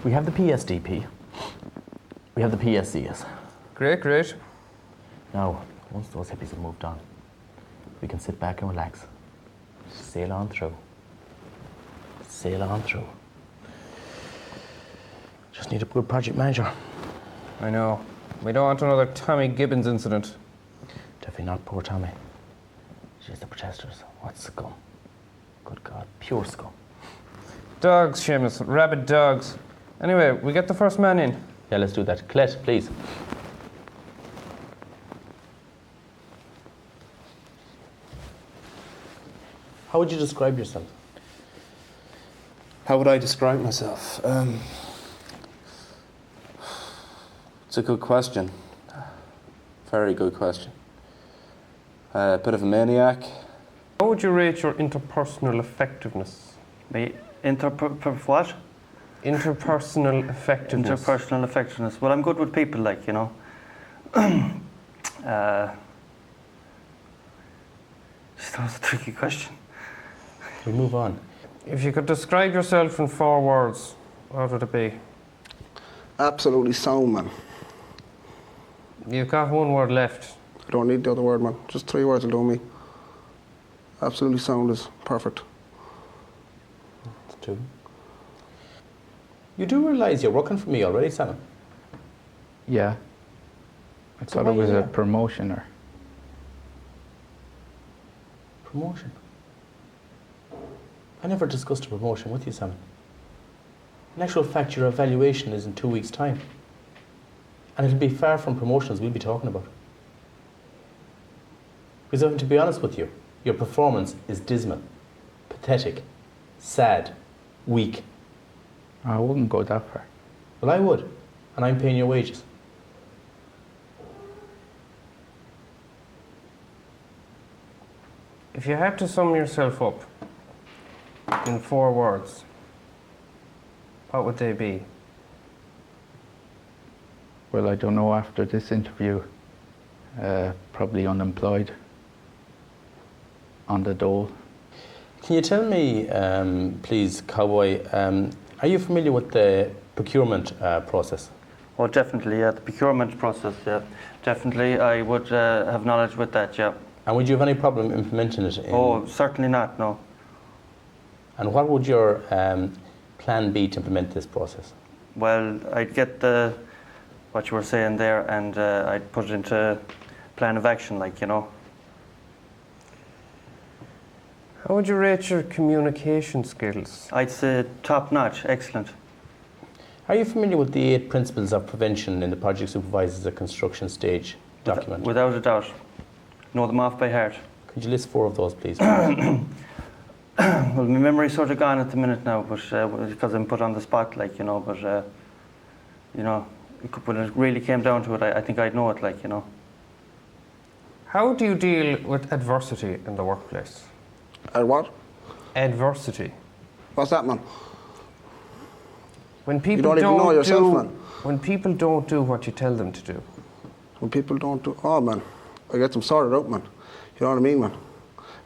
We have the PSDP. We have the PSCS. Great, great. Now, once those hippies have moved on, we can sit back and relax. Sail on through. Sail on through. Just need a good project manager. I know. We don't want another Tommy Gibbons incident. Definitely not poor Tommy. She's the protesters. What scum. Good God, pure scum. Dogs, Seamus. Rabid dogs. Anyway, we get the first man in. Yeah, let's do that. Colette, please. How would you describe yourself? How would I describe myself? It's a good question. Very good question. A bit of a maniac. How would you rate your interpersonal effectiveness? What? Interpersonal effectiveness. Interpersonal effectiveness. Well, I'm good with people, like, you know. That was a tricky question. We move on. If you could describe yourself in 4 words, what would it be? Absolutely sound, man. You've got 1 word left. I don't need the other word, man. Just 3 words will do me. Absolutely sound is perfect. That's 2. You do realise you're working for me already, Simon? Yeah. I So thought why it was are you a here? promotion or... Promotion? I never discussed a promotion with you, Simon. In actual fact, your evaluation is in 2 weeks' time. And it'll be far from promotions we'll be talking about. Because to be honest with you, your performance is dismal, pathetic, sad, weak. I wouldn't go that far. Well, I would, and I'm paying your wages. If you had to sum yourself up in 4 words, what would they be? Well, I don't know after this interview. Probably unemployed. On the dole. Can you tell me, please, Cowboy, are you familiar with the procurement process? Oh, definitely, yeah. The procurement process, yeah. Definitely, I would have knowledge with that, yeah. And would you have any problem implementing it? Oh, certainly not, no. And what would your plan be to implement this process? Well, I'd get what you were saying there, and I'd put it into plan of action, like, you know. How would you rate your communication skills? I'd say top-notch, excellent. Are you familiar with the 8 principles of prevention in the project supervisors at construction stage document? Without a doubt. Know them off by heart. Could you list 4 of those, please? Well, my memory's sort of gone at the minute now, but because I'm put on the spot, like, you know, but, you know, when it really came down to it, I think I'd know it, like, you know. How do you deal with adversity in the workplace? What? Adversity. What's that, man? When people You don't even know yourself, man. When people don't do what you tell them to do. When people don't do... Oh, man. I get them sorted out, man. You know what I mean, man?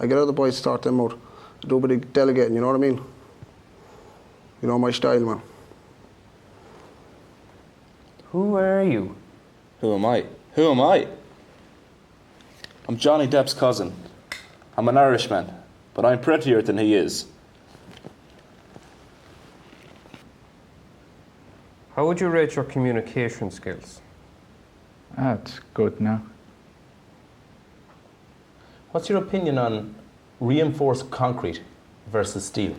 I get other boys to sort them out. I do a bit of delegating, you know what I mean? You know my style, man. Who are you? Who am I? Who am I? I'm Johnny Depp's cousin. I'm an Irishman, but I'm prettier than he is. How would you rate your communication skills? That's good now. What's your opinion on reinforced concrete versus steel?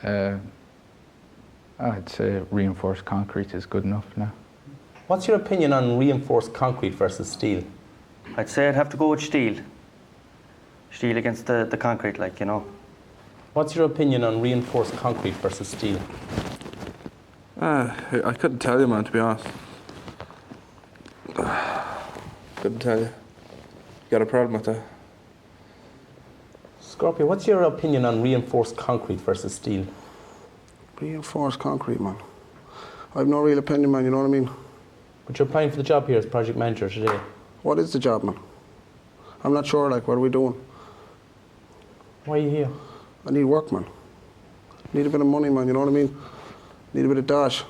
I'd say reinforced concrete is good enough now. What's your opinion on reinforced concrete versus steel? I'd say I'd have to go with steel. Steel against the concrete, like, you know. What's your opinion on reinforced concrete versus steel? I couldn't tell you, man, to be honest. Couldn't tell you. Got a problem with that? Scorpio, what's your opinion on reinforced concrete versus steel? Reinforced concrete, man. I've no real opinion, man, you know what I mean? But you're applying for the job here as project manager today. What is the job, man? I'm not sure, like, what are we doing? Why are you here? I need work, man. I need a bit of money, man, you know what I mean? Need a bit of dash.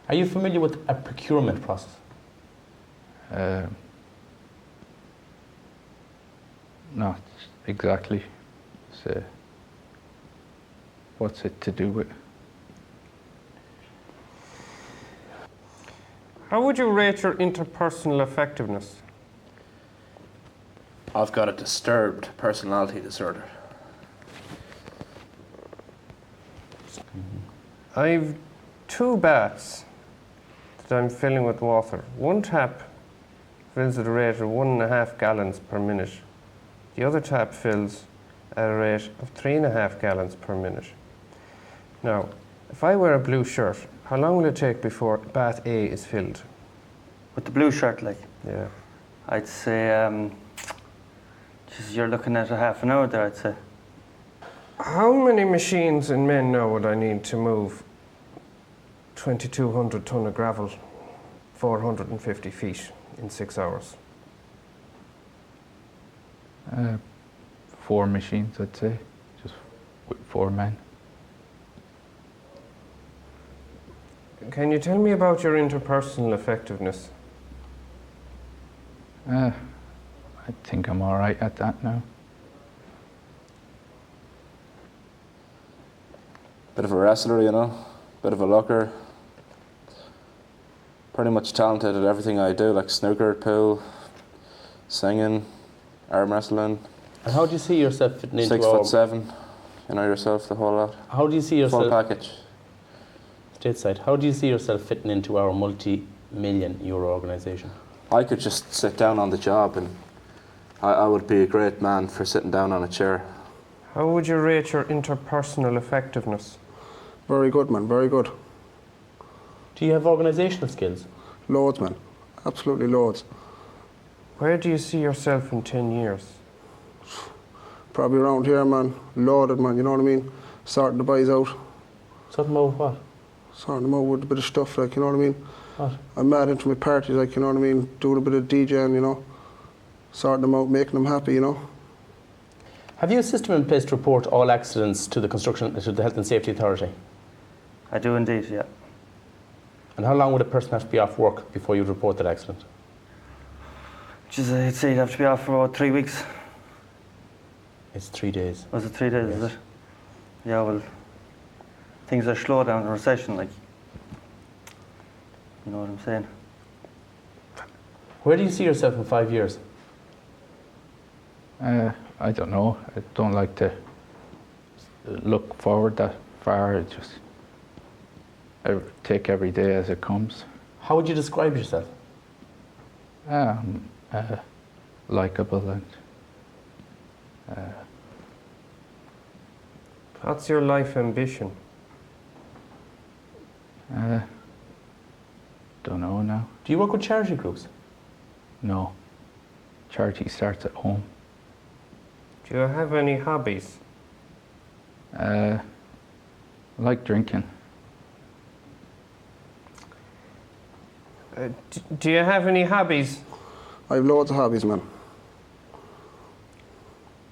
Are you familiar with a procurement process? Not exactly. So, what's it to do with? How would you rate your interpersonal effectiveness? I've got a disturbed personality disorder. I've 2 baths that I'm filling with water. One tap fills at a rate of 1.5 gallons per minute. The other tap fills at a rate of 3.5 gallons per minute. Now, if I wear a blue shirt, how long will it take before bath A is filled? With the blue shirt, like, Yeah. I'd say, you're looking at a half an hour there, I'd say. How many machines and men now would I need to move 2,200 tonne of gravel 450 feet in 6 hours? 4 machines, I'd say, just with 4 men. Can you tell me about your interpersonal effectiveness? I think I'm all right at that now. Bit of a wrestler, you know, bit of a looker. Pretty much talented at everything I do, like snooker, pool, singing, arm wrestling. And how do you see yourself fitting into 6'7", you know yourself, the whole lot. How do you see yourself? Full package. Stateside. How do you see yourself fitting into our multi-million euro organisation? I could just sit down on the job and I would be a great man for sitting down on a chair. How would you rate your interpersonal effectiveness? Very good, man, very good. Do you have organisational skills? Loads, man. Absolutely loads. Where do you see yourself in 10 years? Probably around here, man. Loaded, man, you know what I mean? Sorting the boys out. Something about what? Sorting them out with a bit of stuff, like, you know what I mean? What? I'm mad into my parties, like, you know what I mean? Doing a bit of DJing, you know? Sorting them out, making them happy, you know? Have you a system in place to report all accidents to the Health and Safety Authority? I do indeed, yeah. And how long would a person have to be off work before you'd report that accident? I'd say you'd have to be off for about 3 weeks. It's 3 days. Was it 3 days, Yes. is it? Yeah, well, things are slow down in the recession, like. You know what I'm saying? Where do you see yourself in 5 years? I don't know. I don't like to look forward that far. I just take every day as it comes. How would you describe yourself? Likeable and What's your life ambition? don't know now. Do you work with charity groups? No. Charity starts at home. Do you have any hobbies? I like drinking. Do you have any hobbies? I have loads of hobbies, man. Do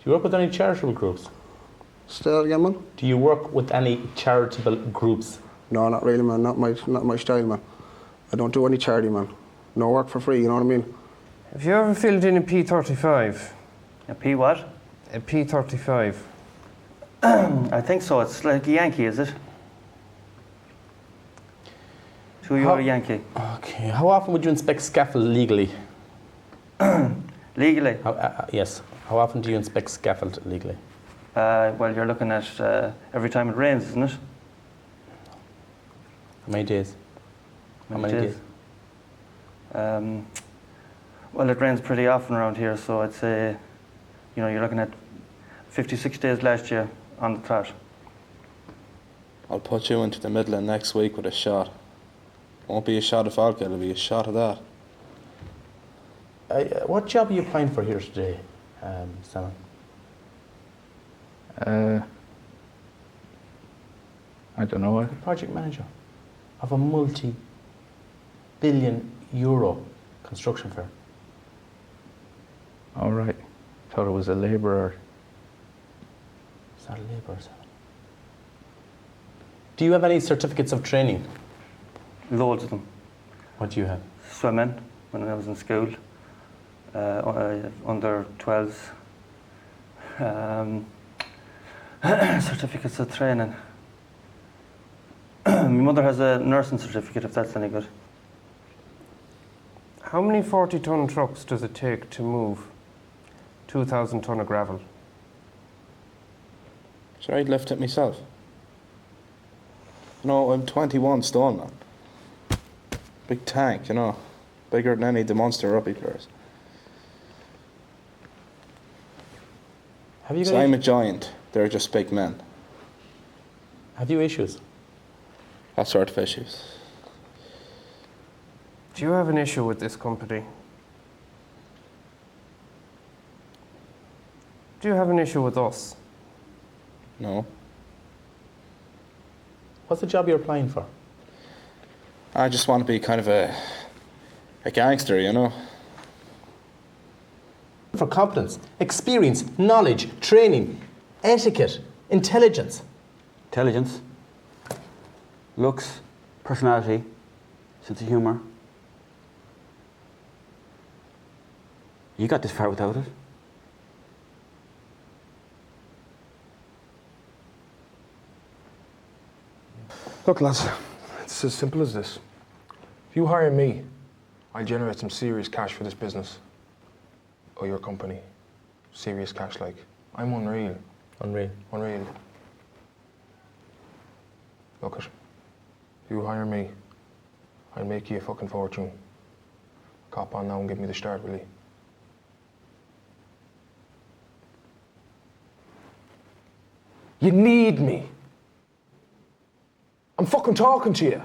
you work with any charitable groups? Say that again, man? Do you work with any charitable groups? No, not really, man. Not my style, man. I don't do any charity, man. No work for free, you know what I mean? Have you ever filled in a P35? A P what? A P35. I think so. It's like a Yankee, is it? €2 Yankee. Okay. How often would you inspect scaffold legally? Legally? Yes. How often do you inspect scaffold legally? Well, you're looking at every time it rains, isn't it? How many days? How many days? Well, it rains pretty often around here, so I'd say, you know, you're looking at 56 days last year on the trot. I'll put you into the middle of next week with a shot. Won't be a shot of vodka, it'll be a shot of that. What job are you applying for here today, Simon? I don't know. Project manager of a multi-billion euro construction firm. All right. Thought it was a labourer. It's not a labourer, Simon. Do you have any certificates of training? Loads of them. What do you have? Swimming when I was in school, under 12s. Certificates of training. My mother has a nursing certificate, if that's any good. How many 40-ton trucks does it take to move 2,000 ton of gravel? Sure, I'd lift it myself. You know, I'm 21 stone, man. Big tank, you know. Bigger than any of the monster rugby players. Have you So got I'm a giant. They're just big men. Have you issues? That sort of issues. Do you have an issue with this company? Do you have an issue with us? No. What's the job you're applying for? I just want to be kind of a gangster, you know. For competence, experience, knowledge, training, etiquette, intelligence. Intelligence, looks, personality, sense of humour. You got this far without it. Look, lads, it's as simple as this. If you hire me, I'll generate some serious cash for this business. Or your company. Serious cash, like. I'm unreal. Unreal. Unreal. Look it. You hire me, I'll make you a fucking fortune. Cop on now and give me the start, will you? You need me. I'm fucking talking to you.